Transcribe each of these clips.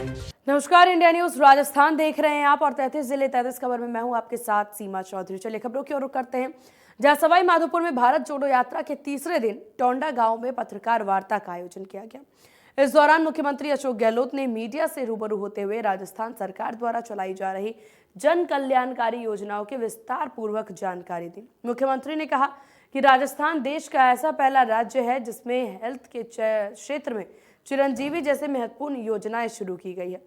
नमस्कार, India news Rajasthan देख रहे हैं आप और 33 जिले 33 खबर में मैं हूं आपके साथ सीमा चौधरी। चलिए खबरों की ओर रुख करते हैं, जहां सवाई माधोपुर में भारत जोड़ो यात्रा के तीसरे दिन टोंडा गांव में पत्रकार वार्ता का आयोजन किया गया। इस दौरान मुख्यमंत्री अशोक गहलोत ने मीडिया से रूबरू होते हुए राजस्थान सरकार द्वारा चलाई जा रही जन कल्याणकारी योजनाओं की विस्तार पूर्वक जानकारी दी। मुख्यमंत्री ने कहा कि राजस्थान देश का ऐसा पहला राज्य है जिसमें हेल्थ के क्षेत्र में चिरंजीवी जैसे महत्वपूर्ण योजनाएं शुरू की गई है।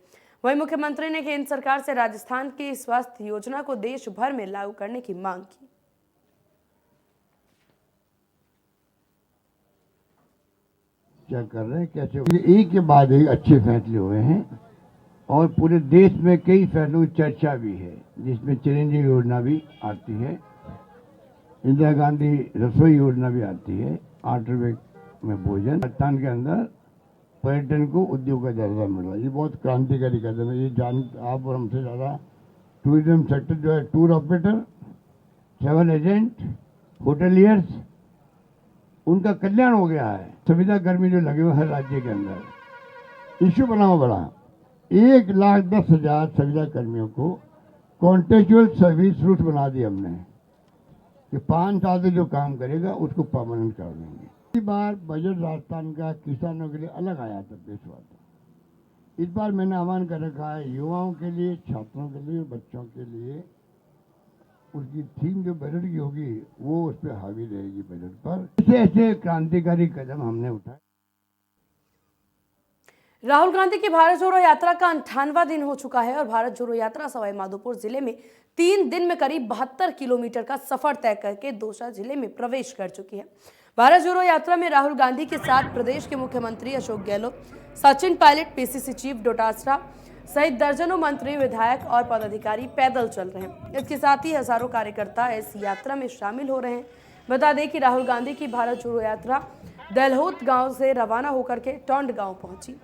वहीं मुख्यमंत्री ने केंद्र सरकार से राजस्थान की स्वास्थ्य योजना को देश भर में लागू करने की मांग की। क्या कर रहे हैं, कैसे एक के बाद एक अच्छे फैसले हुए हैं और पूरे देश में कई फैसलों की चर्चा भी है, जिसमें चिरंजीवी योजना भी आती है, इंदिरा गांधी रसोई योजना भी आती है, 8 रुपए में भोजन। राजस्थान के अंदर पर्यटन को उद्योग का दर्जा मिल रहा है। ये बहुत क्रांतिकारी कदम है। ये जान आप और हमसे ज़्यादा टूरिज्म सेक्टर जो है, tour operator, travel agent, hoteliers, उनका कल्याण हो गया है। सुविधा कर्मी जो लगे हुए हर राज्य के अंदर इश्यू बनाओ बड़ा, 1,10,000 सुविधा कर्मियों को कॉन्ट्रेक्चुअल सर्विस रूट बना दी हमने कि 5 साल से जो काम करेगा उसको परमानेंट कर देंगे। इस बार बजट राजस्थान का किसानों के लिए अलग आया था, पेशवा। इस बार मैंने आह्वान कर रखा है युवाओं के लिए, छात्रों के लिए, बच्चों के लिए। उसकी थीम जो बजट की होगी वो उस पर हावी रहेगी बजट पर। ऐसे ऐसे क्रांतिकारी कदम हमने उठाए। राहुल गांधी की भारत जोड़ो यात्रा का 58वां दिन हो चुका है और भारत जोड़ो यात्रा सवाई माधोपुर जिले में 3 दिन में करीब 72 किलोमीटर का सफर तय करके दौसा जिले में प्रवेश कर चुकी है। भारत जोड़ो यात्रा में राहुल गांधी के साथ प्रदेश के मुख्यमंत्री अशोक गहलोत, सचिन पायलट, पीसीसी चीफ डोटासरा सहित दर्जनों मंत्री, विधायक और पदाधिकारी पैदल चल रहे हैं। इसके साथ ही हजारों कार्यकर्ता इस यात्रा में शामिल हो रहे हैं। बता दें कि राहुल गांधी की भारत जोड़ो यात्रा दलहोत गांव से रवाना होकर के टोंड गांव पहुंची,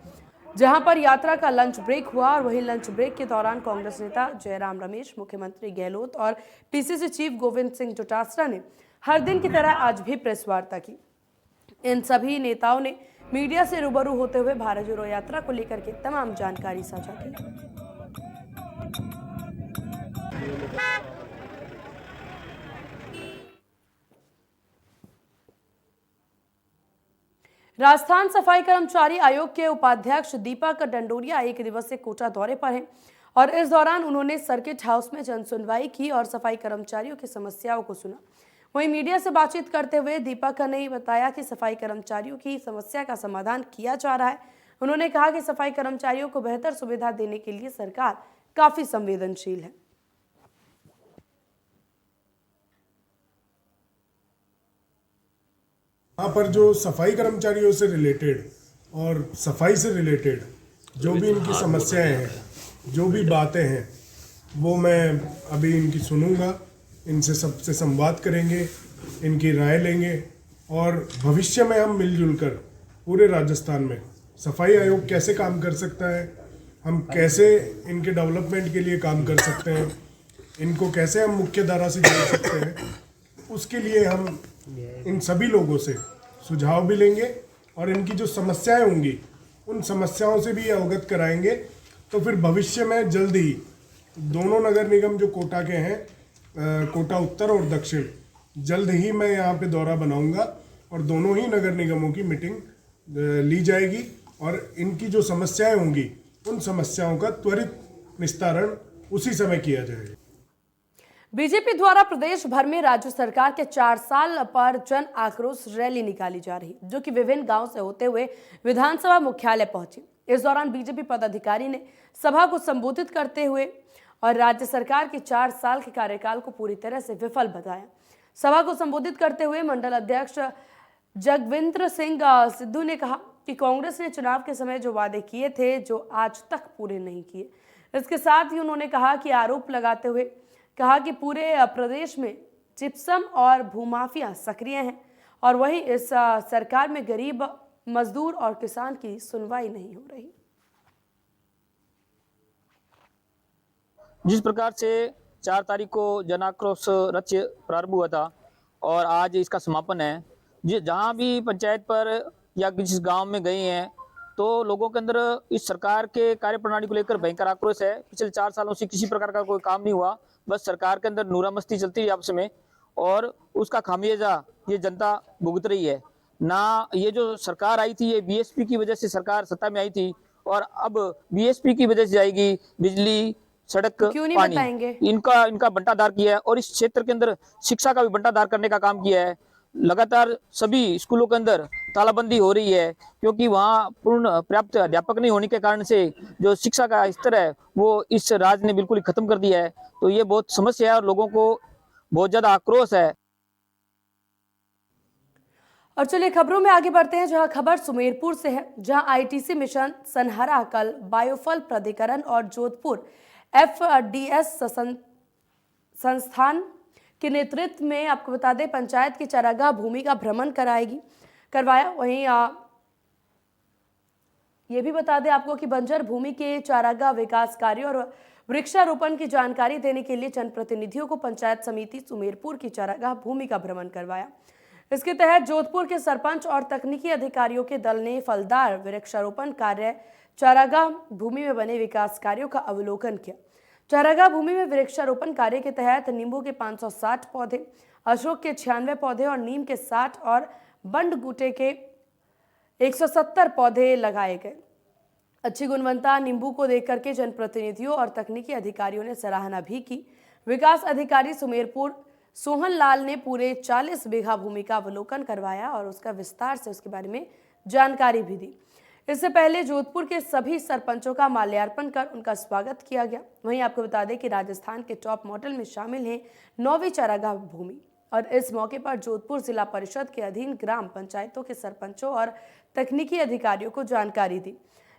जहां पर यात्रा का लंच ब्रेक हुआ और वहीं लंच ब्रेक के दौरान कांग्रेस नेता जयराम रमेश, मुख्यमंत्री गहलोत और पीसीसी चीफ गोविंद सिंह डोटासरा ने हर दिन की तरह आज भी प्रेस वार्ता की। इन सभी नेताओं ने मीडिया से रूबरू होते हुए भारत जोड़ो यात्रा को लेकर के तमाम जानकारी साझा की। राजस्थान सफाई कर्मचारी आयोग के उपाध्यक्ष दीपक डंडोरिया 1 दिवसीय कोटा दौरे पर हैं और इस दौरान उन्होंने सर्किट हाउस में जन सुनवाई की और सफाई कर्मचारियों की समस्याओं को सुना। वहीं मीडिया से बातचीत करते हुए दीपक ने बताया कि सफाई कर्मचारियों की समस्या का समाधान किया जा रहा है। उन्होंने कहा कि सफाई कर्मचारियों को बेहतर सुविधा देने के लिए सरकार काफी संवेदनशील है। यहाँ पर जो सफाई कर्मचारियों से रिलेटेड और सफाई से रिलेटेड जो भी इनकी समस्याएं हैं, जो भी बातें हैं, वो मैं अभी इनकी सुनूंगा, इनसे सबसे संवाद करेंगे, इनकी राय लेंगे और भविष्य में हम मिलजुल कर पूरे राजस्थान में सफाई आयोग कैसे काम कर सकता है, हम कैसे इनके डेवलपमेंट के लिए काम कर सकते हैं, इनको कैसे हम मुख्य धारा से जोड़ सकते हैं, उसके लिए हम इन सभी लोगों से सुझाव भी लेंगे और इनकी जो समस्याएं होंगी उन समस्याओं से भी अवगत कराएंगे। तो फिर भविष्य में जल्द ही दोनों नगर निगम जो कोटा के हैं, कोटा उत्तर और दक्षिण, जल्द ही मैं यहाँ पे दौरा बनाऊंगा और दोनों ही नगर निगमों की मीटिंग ली जाएगी और इनकी जो समस्याएं होंगी उन समस्याओं का त्वरित निस्तारण उसी समय किया जाएगा। बीजेपी द्वारा प्रदेश भर में राज्य सरकार के 4 साल पर जन आक्रोश रैली निकाली जा रही, जो कि विभिन्न गांव से होते हुए विधानसभा मुख्यालय पहुंची। इस दौरान बीजेपी पदाधिकारी ने सभा को संबोधित करते हुए और राज्य सरकार के 4 साल के कार्यकाल को पूरी तरह से विफल बताया। सभा को संबोधित करते हुए मंडल अध्यक्ष जगविंद्र सिंह सिद्धू ने कहा कि कांग्रेस ने चुनाव के समय जो वादे किए थे, जो आज तक पूरे नहीं किए। इसके साथ ही उन्होंने कहा कि आरोप लगाते हुए कहा कि पूरे प्रदेश में जिप्सम और भूमाफिया सक्रिय हैं और वहीं इस सरकार में गरीब, मजदूर और किसान की सुनवाई नहीं हो रही। जिस प्रकार से 4 तारीख को जन आक्रोश रथ प्रारंभ हुआ था और आज इसका समापन है, जहाँ भी पंचायत पर या जिस गांव में गए हैं तो लोगों के अंदर इस सरकार के कार्य प्रणाली को लेकर भयंकर आक्रोश है। पिछले 4 सालों से किसी प्रकार का कोई काम नहीं हुआ, बस सरकार के अंदर नूरा मस्ती चलती है आपस में, और उसका खामियाजा ये जनता भुगत रही है। ना ये जो सरकार आई थी ये बीएसपी की वजह से सरकार सत्ता में आई थी, और अब बीएसपी की वजह से जाएगी। बिजली, सड़क, क्यों नहीं पानी, बताएंगे? इनका बंटाधार किया है, और इस क्षेत्र के अंदर शिक्षा का भी बंटाधार करने का काम किया है। लगातार सभी स्कूलों के अंदर तालाबंदी हो रही है, क्योंकि वहाँ पूर्ण पर्याप्त अध्यापक नहीं होने के कारण से जो शिक्षा का स्तर है वो इस राज्य ने बिल्कुल ही खत्म कर दिया है। तो ये बहुत समस्या है और लोगों को बहुत ज्यादा आक्रोश है। और चलिए खबरों में आगे बढ़ते हैं, जहां खबर सुमेरपुर से है, जहां आईटीसी मिशन सनहरा कल बायोफल प्राधिकरण और जोधपुर एफडीएस संस्थान के नेतृत्व में, आपको बता दें, पंचायत की चारागाह भूमि का भ्रमण करवाया। वहीं ये भी बता दें आपको कि बंजर भूमि के चारागाह विकास कार्यों और वृक्षारोपण की जानकारी देने के लिए जनप्रतिनिधियों को पंचायत समिति सुमेरपुर की चारागाह भूमि का भ्रमण करवाया। इसके तहत जोधपुर के सरपंच और तकनीकी अधिकारियों के दल ने फलदार वृक्षारोपण कार्य चारागाह भूमि में बने विकास कार्यों का अवलोकन किया। चारागाह भूमि में वृक्षारोपण कार्य के तहत नींबू के 560 पौधे, अशोक के 96 पौधे और नीम के 60 और बंडगूटे के 170 पौधे लगाए गए। अच्छी गुणवत्ता नींबू को देख करके जनप्रतिनिधियों और तकनीकी अधिकारियों ने सराहना भी की। विकास अधिकारी सुमेरपुर सोहन लाल ने पूरे 40 बीघा भूमि का अवलोकन करवाया और उसका विस्तार से उसके बारे में जानकारी भी दी। इससे पहले जोधपुर के सभी सरपंचों का माल्यार्पण कर उनका स्वागत किया गया। वहीं आपको बता दें कि राजस्थान के टॉप मॉडल में शामिल है 9वीं चारागाह भूमि, और इस मौके पर जोधपुर जिला परिषद के अधीन ग्राम पंचायतों के सरपंचों और तकनीकी अधिकारियों को जानकारी दी।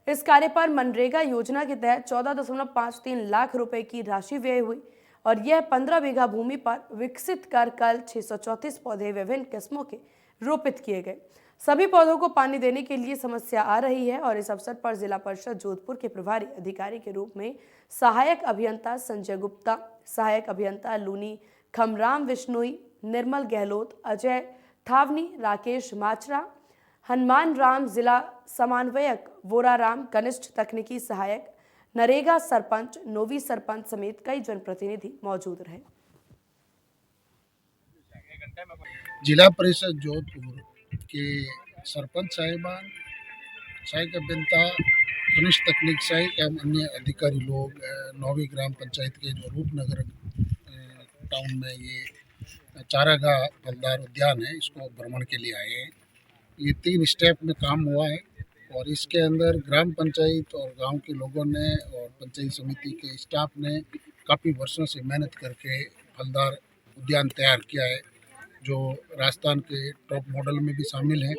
इस कार्य पर मनरेगा योजना के तहत 14.53 लाख रुपए की राशि व्यय हुई और यह 15 बीघा भूमि पर विकसित कर कल 634 पौधे विभिन्न किस्मों के रोपित किए गए। सभी पौधों को पानी देने के लिए समस्या आ रही है और इस अवसर पर जिला परिषद जोधपुर के प्रभारी अधिकारी के रूप में सहायक अभियंता संजय गुप्ता, सहायक अभियंता लूनी खमराम विश्नोई, निर्मल गहलोत, अजय थावनी, राकेश माचरा, हनुमान राम, जिला समन्वयक वोराराम, कनिष्ठ तकनीकी सहायक, नरेगा सरपंच, नोवी सरपंच समेत कई जनप्रतिनिधि मौजूद रहे। जिला परिषद जोधपुर के सरपंच साहिबान, सहायक अभियंता, कनिष्ठ तकनीक सहायक एवं अन्य अधिकारी लोग 9वीं ग्राम पंचायत के जो रूपनगर टाउन में ये चारागाह फलदार उद्यान है, इसको भ्रमण के लिए आए हैं। ये 3 स्टेप में काम हुआ है और इसके अंदर ग्राम पंचायत और गांव के लोगों ने और पंचायत समिति के स्टाफ ने काफ़ी वर्षों से मेहनत करके फलदार उद्यान तैयार किया है, जो राजस्थान के टॉप मॉडल में भी शामिल है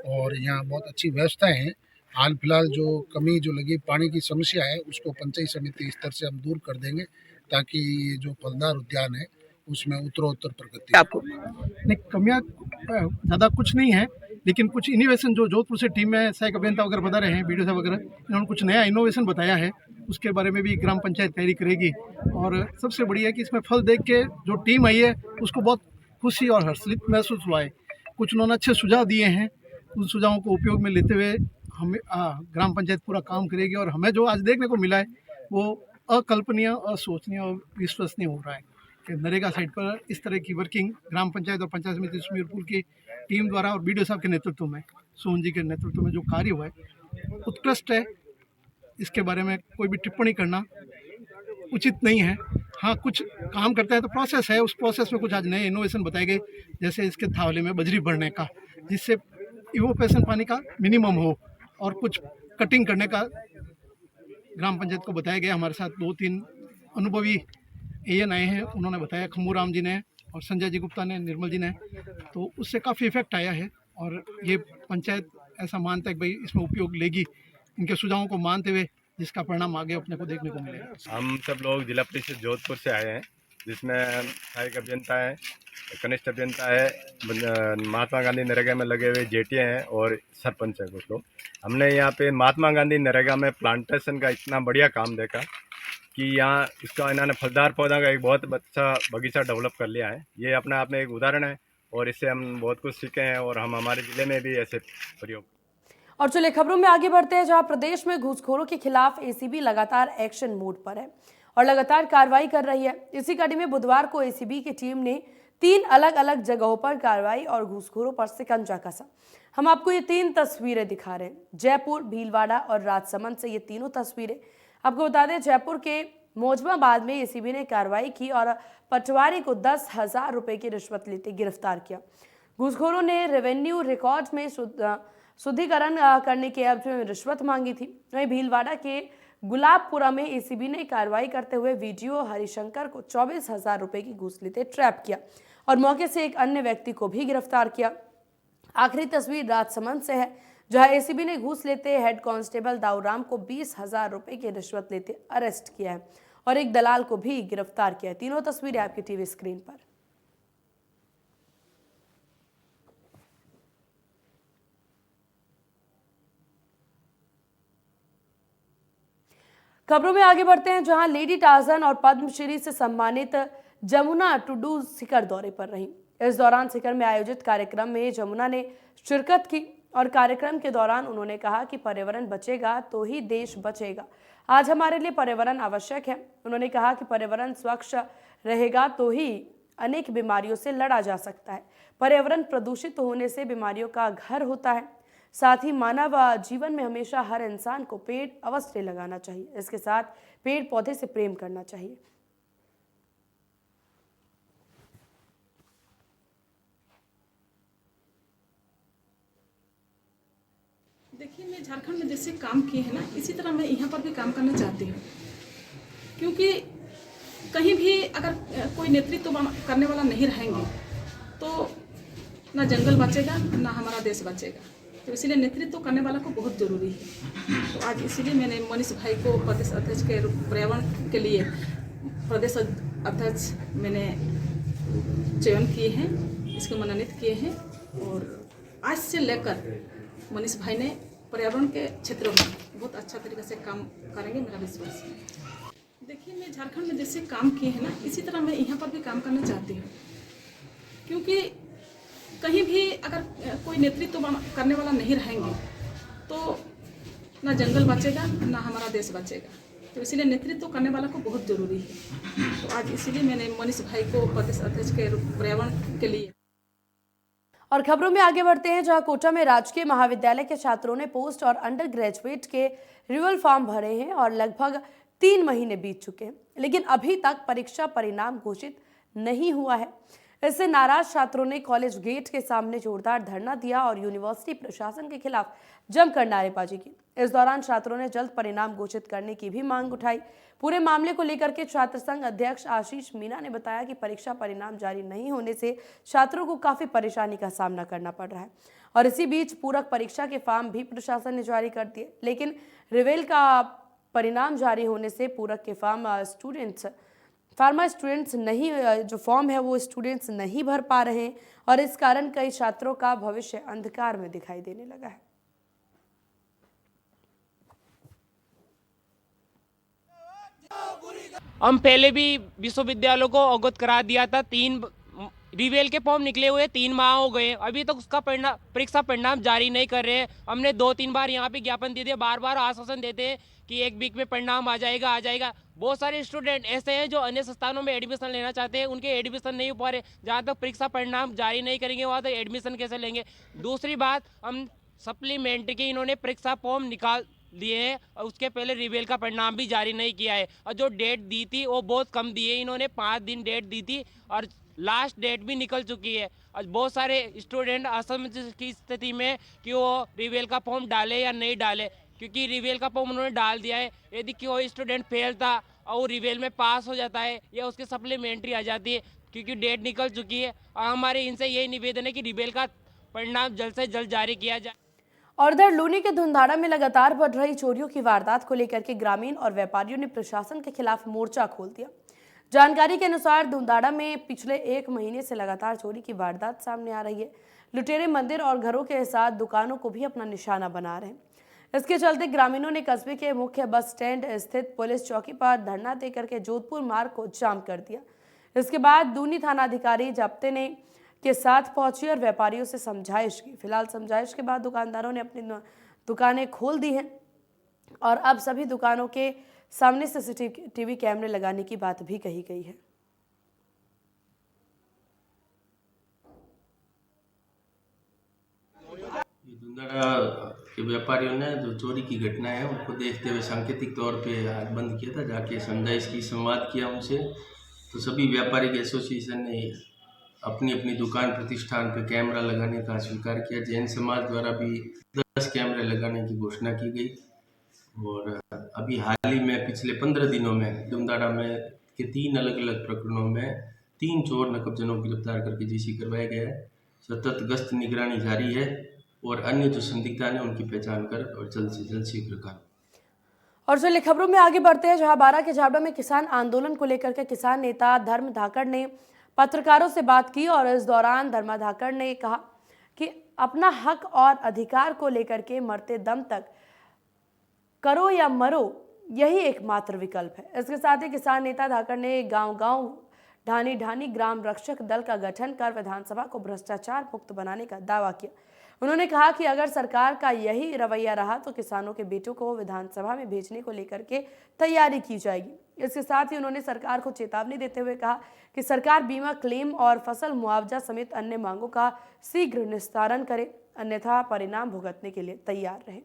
और यहाँ बहुत अच्छी व्यवस्थाएं हैं। हाल फिलहाल जो कमी जो लगी पानी की समस्या है उसको पंचायत समिति स्तर से हम दूर कर देंगे, ताकि ये जो फलदार उद्यान है उसमें उत्तरोत्तर प्रगति। आपको नहीं, कमियाँ ज़्यादा कुछ नहीं है, लेकिन कुछ इनोवेशन जो जोधपुर से टीम में सहायक अभियंता वगैरह बता रहे हैं, वीडियो साहब वगैरह, इन्होंने कुछ नया इनोवेशन बताया है, उसके बारे में भी ग्राम पंचायत तैयारी करेगी। और सबसे बढ़िया है कि इसमें फल देख के जो टीम आई है उसको बहुत खुशी और हर्षित महसूस हुआ है। कुछ उन्होंने अच्छे सुझाव दिए हैं, उन सुझावों को उपयोग में लेते हुए हमें ग्राम पंचायत पूरा काम करेगी और हमें जो आज देखने को मिला है वो अकल्पनीय, असोचनीय और विश्वसनीय हो रहा है कि नरेगा साइट पर इस तरह की वर्किंग ग्राम पंचायत और पंचायत समिति सुमेरपुर की टीम द्वारा और बीडीओ साहब के नेतृत्व में, सोहन जी के नेतृत्व में जो कार्य हुआ है उत्कृष्ट है। इसके बारे में कोई भी टिप्पणी करना उचित नहीं है। हाँ, कुछ काम करता है तो प्रोसेस है, उस प्रोसेस में कुछ आज नए इनोवेशन बताए गए, जैसे इसके थावले में बजरी भरने का, जिससे इवोपेशन पानी का मिनिमम हो, और कुछ कटिंग करने का ग्राम पंचायत को बताया गया। हमारे साथ 2-3 अनुभवी एएन आए हैं, उन्होंने बताया, खम्मूराम जी ने और संजय जी गुप्ता ने, निर्मल जी ने, तो उससे काफ़ी इफेक्ट आया है और ये पंचायत ऐसा मानता है कि भाई इसमें उपयोग लेगी, इनके सुझावों को मानते हुए जिसका परिणाम आगे अपने को देखने को मिलेगा। हम सब लोग जिला परिषद जोधपुर से आए हैं, जिसमें सहायक अभियंता है, कनिष्ठ अभियंता है, महात्मा गांधी नरेगा में लगे हुए जेटीए हैं और सरपंच है कुछ लोग। हमने यहाँ पे महात्मा गांधी नरेगा में प्लांटेशन का इतना बढ़िया काम देखा कि यहाँ इसका इन्होंने फलदार पौधा का एक बहुत अच्छा बगीचा डेवलप कर लिया है। ये अपने आप में एक उदाहरण है और इससे हम बहुत कुछ सीखे हैं और हम हमारे ज़िले में भी ऐसे प्रयोग। और चलिए खबरों में आगे बढ़ते हैं, जहां प्रदेश में घूसखोरों के खिलाफ एसीबी लगातार एक्शन मोड पर है और लगातार कार्रवाई कर रही है। इसी कड़ी में बुधवार को एसीबी की टीम ने 3 अलग अलग जगहों पर कार्रवाई और घूसखोरों पर शिकंजा कसा। हम आपको ये 3 तस्वीरें दिखा रहे हैं, जयपुर, भीलवाड़ा और राजसमंद से ये तीनों तस्वीरें। आपको बता दें, जयपुर के मौजमाबाद में एसीबी ने कार्रवाई की और पटवारी को 10,000 रुपए की रिश्वत लेते गिरफ्तार किया। घूसखोरों ने रेवेन्यू रिकॉर्ड में शुद्धिकरण करने के एवज में रिश्वत मांगी थी। वहीं भीलवाड़ा के गुलाबपुरा में एसीबी ने कार्रवाई करते हुए वीडियो हरिशंकर को 24,000 रुपए की घूस लेते ट्रैप किया और मौके से एक अन्य व्यक्ति को भी गिरफ्तार किया। आखिरी तस्वीर राजसमंद से है, जहां एसीबी ने घूस लेते हेड कांस्टेबल दाऊराम को 20,000 रुपए की रिश्वत लेते अरेस्ट किया है और एक दलाल को भी गिरफ्तार किया है। तीनों तस्वीरें आपकी टीवी स्क्रीन पर। खबरों में आगे बढ़ते हैं, जहां लेडी टार्जन और पद्मश्री से सम्मानित जमुना टुडू शिखर दौरे पर रही। इस दौरान शिखर में आयोजित कार्यक्रम में जमुना ने शिरकत की और कार्यक्रम के दौरान उन्होंने कहा कि पर्यावरण बचेगा तो ही देश बचेगा। आज हमारे लिए पर्यावरण आवश्यक है। उन्होंने कहा कि पर्यावरण स्वच्छ रहेगा तो ही अनेक बीमारियों से लड़ा जा सकता है। पर्यावरण प्रदूषित होने से बीमारियों का घर होता है। साथ ही मानव जीवन में हमेशा हर इंसान को पेड़ अवश्य लगाना चाहिए। इसके साथ पेड़ पौधे से प्रेम करना चाहिए। देखिए, मैं झारखंड में जैसे काम किए हैं ना, इसी तरह मैं यहाँ पर भी काम करना चाहती हूँ, क्योंकि कहीं भी अगर कोई नेतृत्व करने वाला नहीं रहेंगे तो ना जंगल बचेगा ना हमारा देश बचेगा। तो इसीलिए नेतृत्व करने वाला को बहुत ज़रूरी है। तो आज इसीलिए मैंने मनीष भाई को प्रदेश अध्यक्ष के पर्यावरण के लिए प्रदेश अध्यक्ष मैंने चयन किए हैं, इसको मनोनीत किए हैं और आज से लेकर मनीष भाई ने पर्यावरण के क्षेत्र में बहुत अच्छा तरीके से काम करेंगे, मेरा विश्वास है। देखिए, मैं झारखंड में जैसे काम किए हैं ना, इसी तरह मैं यहाँ पर भी काम करना चाहती हूँ, क्योंकि कहीं भी अगर कोई नेतृत्व करने वाला नहीं रहेंगे तो ना जंगल बचेगा ना हमारा देश बचेगा। तो इसीलिए नेतृत्व करने वाला को बहुत ज़रूरी है। तो आज इसीलिए मैंने मनीष भाई को प्रदेश अध्यक्ष के पर्यावरण के लिए। और खबरों में आगे बढ़ते हैं, जहां कोटा में राजकीय महाविद्यालय के छात्रों ने पोस्ट और अंडर ग्रेजुएट के रिवल फॉर्म भरे हैं और लगभग 3 महीने बीत चुके हैं, लेकिन अभी तक परीक्षा परिणाम घोषित नहीं हुआ है। इससे नाराज छात्रों ने कॉलेज गेट के सामने जोरदार धरना दिया और यूनिवर्सिटी प्रशासन के खिलाफ जमकर नारेबाजी की। इस दौरान छात्रों ने जल्द परिणाम घोषित करने की भी मांग उठाई। पूरे मामले को लेकर के छात्र संघ अध्यक्ष आशीष मीणा ने बताया कि परीक्षा परिणाम जारी नहीं होने से छात्रों को काफी परेशानी का सामना करना पड़ रहा है और इसी बीच पूरक परीक्षा के फॉर्म भी प्रशासन ने जारी कर दिए, लेकिन रिवेल का परिणाम जारी होने से पूरक के फार्मा स्टूडेंट्स नहीं, जो फॉर्म है वो स्टूडेंट्स नहीं भर पा रहे हैं और इस कारण कई छात्रों का भविष्य अंधकार में दिखाई देने लगा है। हम पहले भी विश्वविद्यालयों को अवगत करा दिया था। 3 रिवेल के फॉर्म निकले हुए 3 माह हो गए, अभी तक उसका परीक्षा परिणाम जारी नहीं कर रहे हैं। हमने 2-3 बार यहाँ पे ज्ञापन दे दिए, बार बार आश्वासन देते हैं कि 1 वीक में परिणाम आ जाएगा। बहुत सारे स्टूडेंट ऐसे हैं जो अन्य संस्थानों में एडमिशन लेना चाहते हैं, उनके एडमिशन नहीं हो पा रहे। जहाँ तक परीक्षा परिणाम जारी नहीं करेंगे वहाँ तक एडमिशन कैसे लेंगे। दूसरी बात, हम सप्लीमेंट्री की इन्होंने परीक्षा फॉर्म निकाल दिए हैं और उसके पहले रिवेल का परिणाम भी जारी नहीं किया है और जो डेट दी थी वो बहुत कम दी है। इन्होंने 5 दिन डेट दी थी और लास्ट डेट भी निकल चुकी है और बहुत सारे स्टूडेंट असमंजस की स्थिति में कि वो रिवेल का फॉर्म डाले या नहीं डाले, क्योंकि रिवेल का फॉर्म उन्होंने डाल दिया है। यदि कोई स्टूडेंट फेल था और वो रिवेल में पास हो जाता है या उसकी सप्लीमेंट्री आ जाती है, क्योंकि डेट निकल चुकी है। और हमारे इनसे यही निवेदन है कि रिवेल का परिणाम जल्द से जल्द जारी किया जाए। और इधर लूनी के धुंधाड़ा में लगातार बढ़ रही चोरियों की वारदात को लेकर के ग्रामीण और व्यापारियों ने प्रशासन के खिलाफ मोर्चा खोल दिया। जानकारी के अनुसार धुंधाड़ा में पिछले 1 महीने से लगातार चोरी की वारदात सामने आ रही है। लुटेरे मंदिर और घरों के साथ दुकानों को भी अपना निशाना बना रहे हैं। इसके चलते ग्रामीणों ने कस्बे के मुख्य बस स्टैंड स्थित पुलिस चौकी पर धरना देकर के जोधपुर मार्ग को जाम कर दिया। इसके बाद दूनी थानाधिकारी जब्ते ने के साथ पहुंची और व्यापारियों से समझाइश की। फिलहाल समझाइश के बाद दुकानदारों ने अपनी दुकानें खोल दी हैं और अब सभी दुकानों के सामने CCTV कैमरे लगाने की बात भी कही गई है। धुंधाड़ा के व्यापारियों ने जो चोरी की घटना है उनको देखते हुए सांकेतिक तौर पे आज बंद किया था, जाके समझाइश की, संवाद किया उनसे। तो सभी व्यापारिक एसोसिएशन ने अपनी अपनी दुकान प्रतिष्ठान पे कैमरा लगाने का स्वीकार किया। जैन समाज द्वारा भी 10 कैमरे लगाने की घोषणा की गई और अभी हाल ही में पिछले 15 दिनों में धुंधाड़ा में के 3 अलग अलग प्रकरणों में 3 चोर नकबजनों को गिरफ्तार करके जीसी करवाया गया है। सतत गश्त निगरानी जारी है और अन्य जो संदिग्ध हैं उनकी पहचान कर और जल्द से जल्द शीघ्र कर। और चलिए खबरों में आगे बढ़ते हैं, जहां बारां के झाबड़ा में किसान आंदोलन को लेकर के किसान नेता धर्म धाकड़ ने पत्रकारों से बात की और इस दौरान धर्मा धाकड़ ने कहा कि अपना हक और अधिकार को लेकर के मरते दम तक करो या मरो, यही एकमात्र विकल्प है। इसके साथ ही किसान नेता धाकड़ ने गांव-गांव ढानी ढानी ग्राम रक्षक दल का गठन कर विधानसभा को भ्रष्टाचार मुक्त बनाने का दावा किया। उन्होंने कहा कि अगर सरकार का यही रवैया रहा तो किसानों के बेटों को विधानसभा में भेजने को लेकर के तैयारी की जाएगी। इसके साथ ही उन्होंने सरकार को चेतावनी देते हुए कहा कि सरकार बीमा क्लेम और फसल मुआवजा समेत अन्य मांगों का शीघ्र निस्तारण करे, अन्यथा परिणाम भुगतने के लिए तैयार रहे।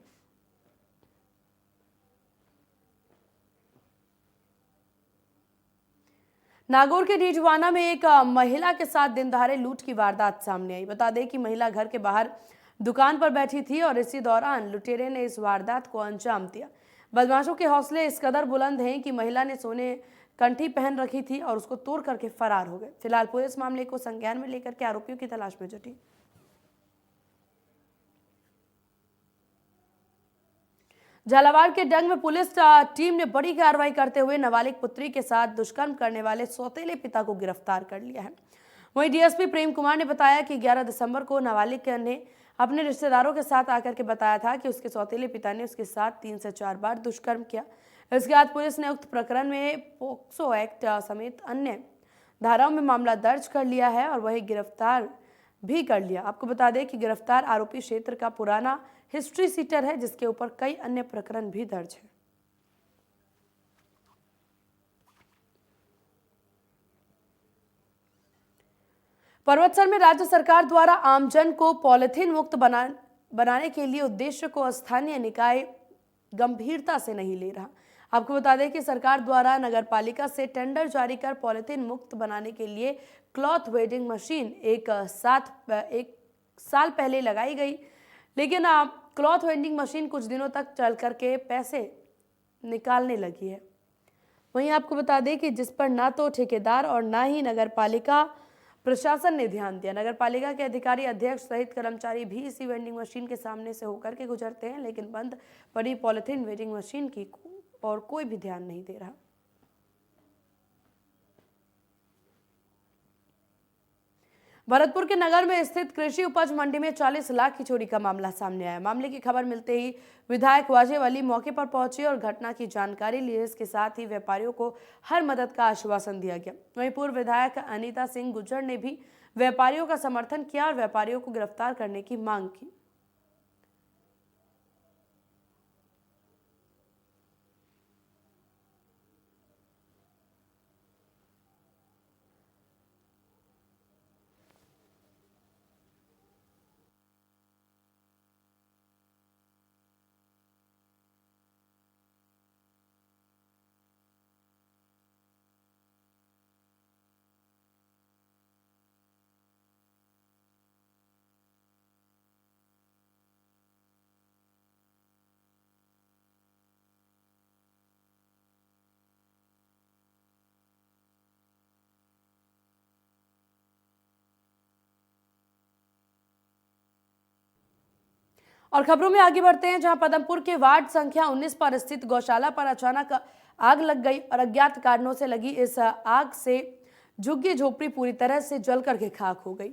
नागौर के डीडवाना में एक महिला के साथ दिन दहाड़े लूट की वारदात सामने आई। बता दें कि महिला घर के बाहर दुकान पर बैठी थी और इसी दौरान लुटेरे ने इस वारदात को अंजाम दिया। बदमाशों के हौसले इस कदर बुलंद हैं कि महिला ने सोने कंठी पहन रखी थी और उसको तोड़ करके फरार हो गए। फिलहाल पुलिस मामले को संज्ञान में लेकर के आरोपियों की तलाश में जुटी। झालावाड़ के डंग में पुलिस टीम ने बड़ी कार्रवाई करते हुए नाबालिग पुत्री के साथ दुष्कर्म करने वाले सौतेले पिता को गिरफ्तार कर लिया है। वहीं डीएसपी प्रेम कुमार ने बताया कि 11 दिसंबर को नाबालिग ने अपने रिश्तेदारों के साथ आकर के बताया था कि उसके सौतेले पिता ने उसके साथ 3 से 4 बार दुष्कर्म किया। इसके बाद पुलिस ने उक्त प्रकरण में पोक्सो एक्ट समेत अन्य धाराओं में मामला दर्ज कर लिया है और वही गिरफ्तार भी कर लिया। आपको बता दें कि गिरफ्तार आरोपी क्षेत्र का पुराना हिस्ट्री सीटर है, जिसके ऊपर कई अन्य प्रकरण भी दर्ज है। पर्वतसर में राज्य सरकार द्वारा आमजन को पॉलिथीन मुक्त बनाने के लिए उद्देश्य को स्थानीय निकाय गंभीरता से नहीं ले रहा। आपको बता दें कि सरकार द्वारा नगरपालिका से टेंडर जारी कर पॉलिथीन मुक्त बनाने के लिए क्लॉथ वेडिंग मशीन एक साल पहले लगाई गई, लेकिन क्लॉथ वेंडिंग मशीन कुछ दिनों तक चल करके पैसे निकालने लगी है। वहीं आपको बता दें कि जिस पर ना तो ठेकेदार और ना ही नगरपालिका प्रशासन ने ध्यान दिया। नगरपालिका के अधिकारी, अध्यक्ष सहित कर्मचारी भी इसी वेंडिंग मशीन के सामने से होकर के गुजरते हैं, लेकिन बंद पड़ी पॉलिथीन वेंडिंग मशीन की और कोई भी ध्यान नहीं दे रहा। भरतपुर के नगर में स्थित कृषि उपज मंडी में 40 लाख की चोरी का मामला सामने आया। मामले की खबर मिलते ही विधायक वाजिब अली मौके पर पहुंचे और घटना की जानकारी ली। इसके साथ ही व्यापारियों को हर मदद का आश्वासन दिया गया। वहीं पूर्व विधायक अनीता सिंह गुज्जर ने भी व्यापारियों का समर्थन किया और व्यापारियों को गिरफ्तार करने की मांग की। और खबरों में आगे बढ़ते हैं, जहां पदमपुर के वार्ड संख्या 19 पर स्थित गौशाला पर अचानक आग लग गई और अज्ञात कारणों से लगी इस आग से झुग्गी झोपड़ी पूरी तरह से जल करके खाक हो गई।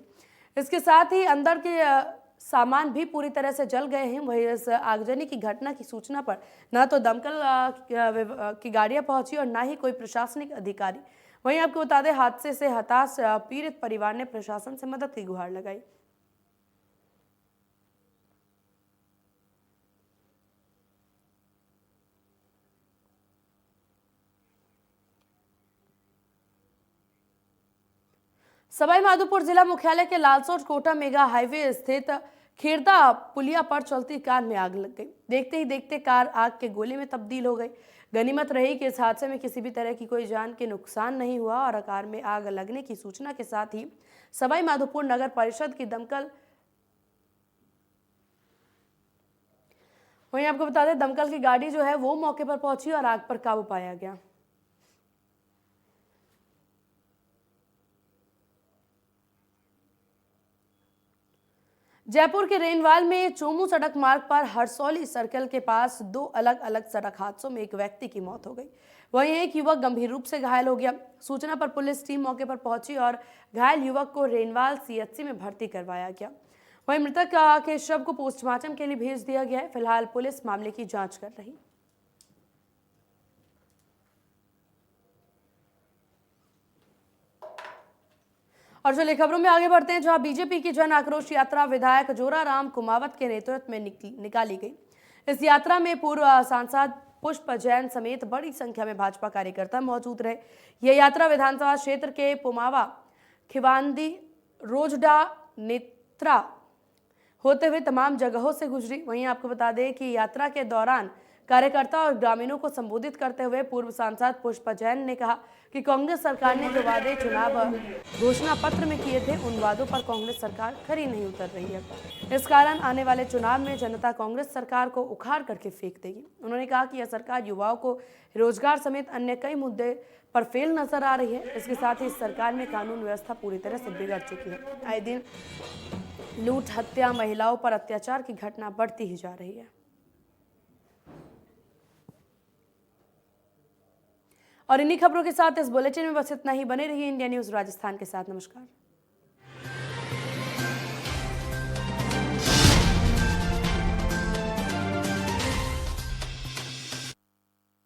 इसके साथ ही अंदर के सामान भी पूरी तरह से जल गए हैं। वहीं इस आगजनी की घटना की सूचना पर न तो दमकल की गाड़ियां पहुंची और न ही कोई प्रशासनिक अधिकारी। वहीं आपको बता दें, हादसे से हताश पीड़ित परिवार ने प्रशासन से मदद की गुहार लगाई। सवाई माधोपुर जिला मुख्यालय के लालसोट कोटा मेगा हाईवे स्थित खेरदा पुलिया पर चलती कार में आग लग गई। देखते ही देखते कार आग के गोले में तब्दील हो गई। गनीमत रही कि इस हादसे में किसी भी तरह की कोई जान के नुकसान नहीं हुआ और कार में आग लगने की सूचना के साथ ही सवाई माधोपुर नगर परिषद की वहीं आपको बता दें दमकल की गाड़ी जो है वो मौके पर पहुंची और आग पर काबू पाया गया। जयपुर के रेनवाल में चोमू सड़क मार्ग पर हरसौली सर्कल के पास दो अलग अलग सड़क हादसों में एक व्यक्ति की मौत हो गई। वहीं एक युवक गंभीर रूप से घायल हो गया। सूचना पर पुलिस टीम मौके पर पहुंची और घायल युवक को रेनवाल सीएचसी में भर्ती करवाया गया। वहीं मृतक के शव को पोस्टमार्टम के लिए भेज दिया गया है। फिलहाल पुलिस मामले की जांच कर रही है। और चलिए खबरों में आगे बढ़ते हैं, जहां बीजेपी की जन आक्रोश यात्रा विधायक जोराराम कुमावत के नेतृत्व में निकाली गई। इस यात्रा में पूर्व सांसद पुष्प जैन समेत बड़ी संख्या में भाजपा कार्यकर्ता मौजूद रहे। यह यात्रा विधानसभा क्षेत्र के पुमावा, खिवांदी, रोजडा, नेत्रा होते हुए तमाम जगहों से गुजरी। वहीं आपको बता दें कि यात्रा के दौरान कार्यकर्ता और ग्रामीणों को संबोधित करते हुए पूर्व सांसद पुष्प जैन ने कहा कि कांग्रेस सरकार ने जो वादे चुनाव घोषणा पत्र में किए थे उन वादों पर कांग्रेस सरकार खरी नहीं उतर रही है। इस कारण आने वाले चुनाव में जनता कांग्रेस सरकार को उखाड़ करके फेंक देगी। उन्होंने कहा कि यह सरकार युवाओं को रोजगार समेत अन्य कई मुद्दे पर फेल नजर आ रही है। इसके साथ ही इस सरकार में कानून व्यवस्था पूरी तरह से बिगड़ चुकी है। आए दिन लूट, हत्या, महिलाओं पर अत्याचार की घटना बढ़ती ही जा रही है। और इन्हीं खबरों के साथ इस बुलेटिन में बस इतना ही। बने रहिए इंडिया न्यूज राजस्थान के साथ। नमस्कार।